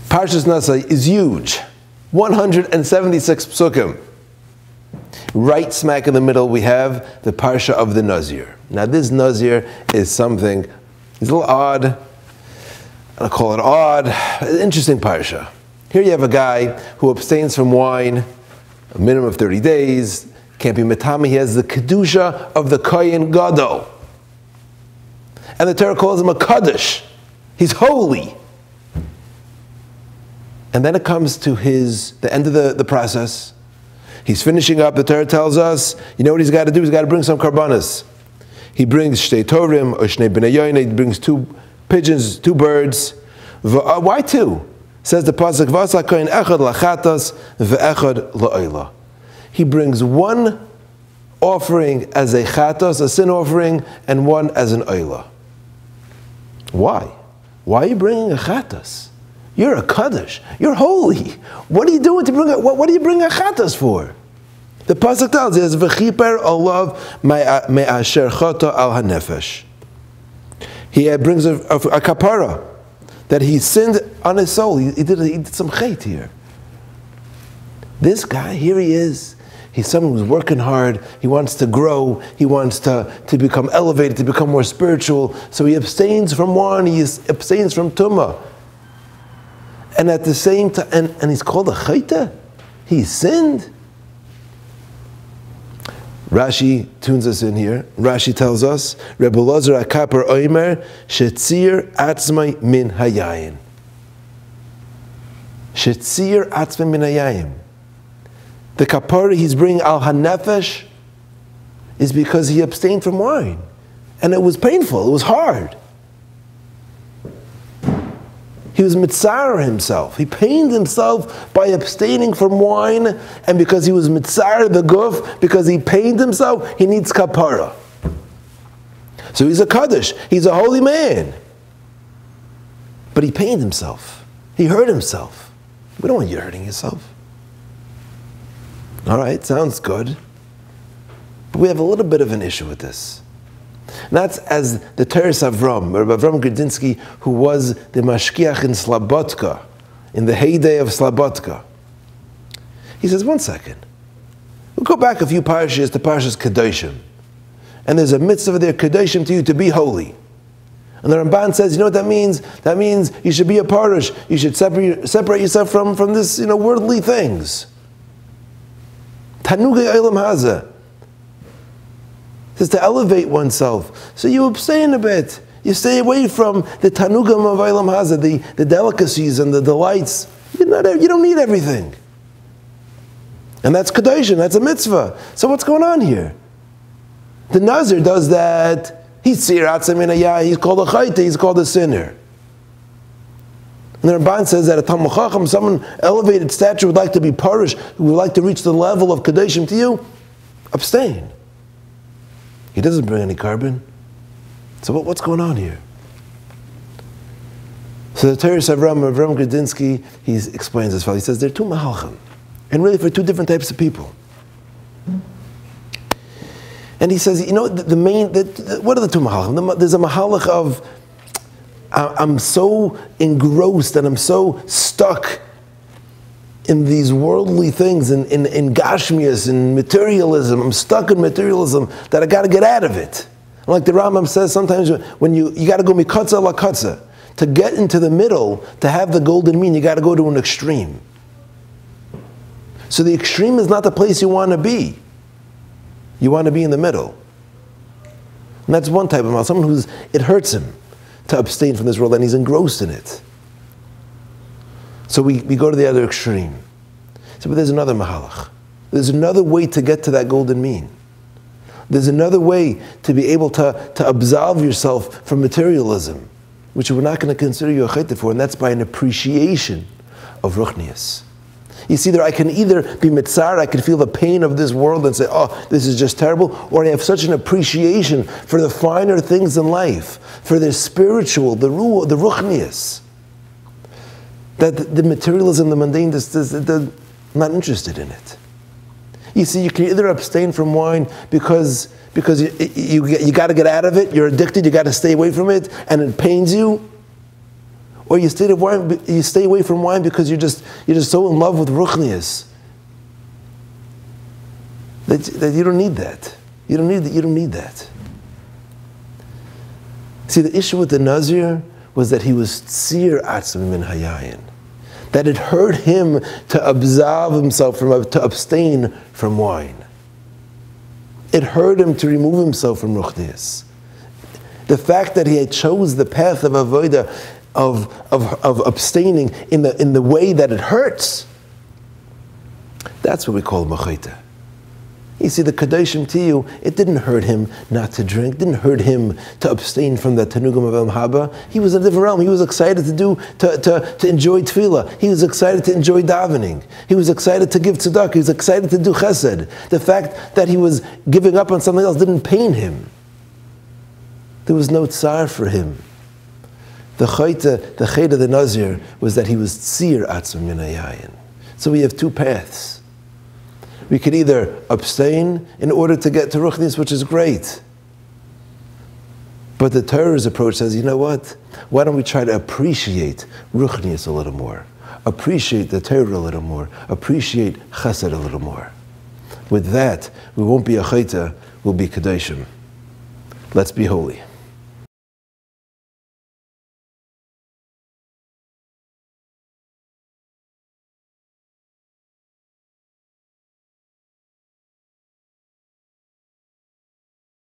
Parshat Naso is huge. 176 psukim. Right smack in the middle, we have the Parsha of the Nazir. Now this Nazir is something, it's a little odd. I'll call it odd. Interesting Parsha. Here you have a guy who abstains from wine a minimum of 30 days, can't be metame, he has the kedusha of the Kohen Gadol. And the Torah calls him a Kaddish. He's holy. And then it comes to the end of the process. He's finishing up. The Torah tells us, you know what he's got to do? He's got to bring some karbanas. He brings shtei torim or shnei bnei yoyne. He brings 2 pigeons, 2 birds. Why 2? Says the pasuk, v'asa kohen echad lachatas ve'echad la'oila. He brings 1 offering as a chatas, a sin offering, and 1 as an oila. Why? Why are you bringing a chatas? You're a kaddish. You're holy. What are you doing to bring what do you bring a chatas for? The pasuk tells us, "V'chiper olav me'asher chata al hanefesh." He brings a kapara that he sinned on his soul. He did some chait here. This guy, here he is. He's someone who's working hard. He wants to grow. He wants to become elevated, to become more spiritual. So he abstains from wine. He abstains from tumah. And at the same time, and he's called a chayta? He sinned? Rashi tunes us in here. Rashi tells us, Rebbe Elazar HaKapar Omer, Shetzir atzmai min hayayin. Shetzir atzmai min hayayin. The kapara he's bringing al hanefesh is because he abstained from wine. And it was painful, it was hard. He was mitzar himself. He pained himself by abstaining from wine, and because he was mitzar the guf, because he pained himself, he needs kapara. So he's a kaddish. He's a holy man. But he pained himself. He hurt himself. We don't want you hurting yourself. All right, sounds good. But we have a little bit of an issue with this. And that's as the Teres Avram, Rabbi Avram Grudzinski, who was the mashkiach in Slabotka, in the heyday of Slabotka. He says, 1 second. We'll go back a few parashas to Parshas Kedoshim. And there's a mitzvah there, Kedoshim, to you, to be holy. And the Ramban says, you know what that means? That means you should be a parish. You should separate yourself from this, worldly things. Tanugei Olam Hazeh. Is to elevate oneself. So you abstain a bit. You stay away from the tanugam of Olam Hazeh, the delicacies and the delights. You don't need everything. And that's Kedoshim, that's a mitzvah. So what's going on here? The Nazir does that. He's called a chayte, he's called a sinner. And the Ramban says that a Talmid Chacham, someone elevated stature, would like to be parish, who would like to reach the level of Kedoshim to you, abstain. He doesn't bring any carbon. So what's going on here? So the Teres Avram Grudzinski, he explains as well. He says there are 2 mahalchim, and really for 2 different types of people. And he says, what are the 2 mahalchim? There's a mahalach of, I'm so engrossed and I'm so stuck in these worldly things, in gashmias, in materialism. I'm stuck in materialism that I got to get out of it. Like the Rambam says, sometimes when you got to go mikatza la katza. To get into the middle, to have the golden mean, you got to go to an extreme. So the extreme is not the place you want to be. You want to be in the middle. And that's one type of mal. Someone it hurts him to abstain from this world and he's engrossed in it. So we go to the other extreme. So, but there's another mahalach. There's another way to get to that golden mean. There's another way to be able to absolve yourself from materialism, which we're not going to consider you a chayte for, and that's by an appreciation of ruchnius. You see, I can either be mitzar, I can feel the pain of this world and say, oh, this is just terrible, or I have such an appreciation for the finer things in life, for the spiritual, the ruchnius, that the materialism, the mundane, I'm not interested in it. You see, you can either abstain from wine because you got to get out of it, you're addicted, you got to stay away from it, and it pains you, Or you stay away from wine because you're just so in love with ruchnius that you don't need that. You don't need that. See, the issue with the Nazir was that he was tzir atzmi min hayayin. That it hurt him to absolve himself to abstain from wine. It hurt him to remove himself from ruchnius. The fact that he had chose the path of avodah, of abstaining in the way that it hurts, that's what we call machaita. You see, the Kadashim Tiyu, it didn't hurt him not to drink, didn't hurt him to abstain from the Tanugim of El Haba. He was in a different realm. He was excited to enjoy tefillah. He was excited to enjoy davening. He was excited to give tzedakah. He was excited to do chesed. The fact that he was giving up on something else didn't pain him. There was no tsar for him. The chayta of the Nazir was that he was tzir atzum min hayayin. So we have two paths. We could either abstain in order to get to ruchnius, which is great. But the Torah's approach says, you know what? Why don't we try to appreciate ruchnius a little more? Appreciate the Torah a little more. Appreciate chesed a little more. With that, we won't be a chayta, we'll be kadashim. Let's be holy.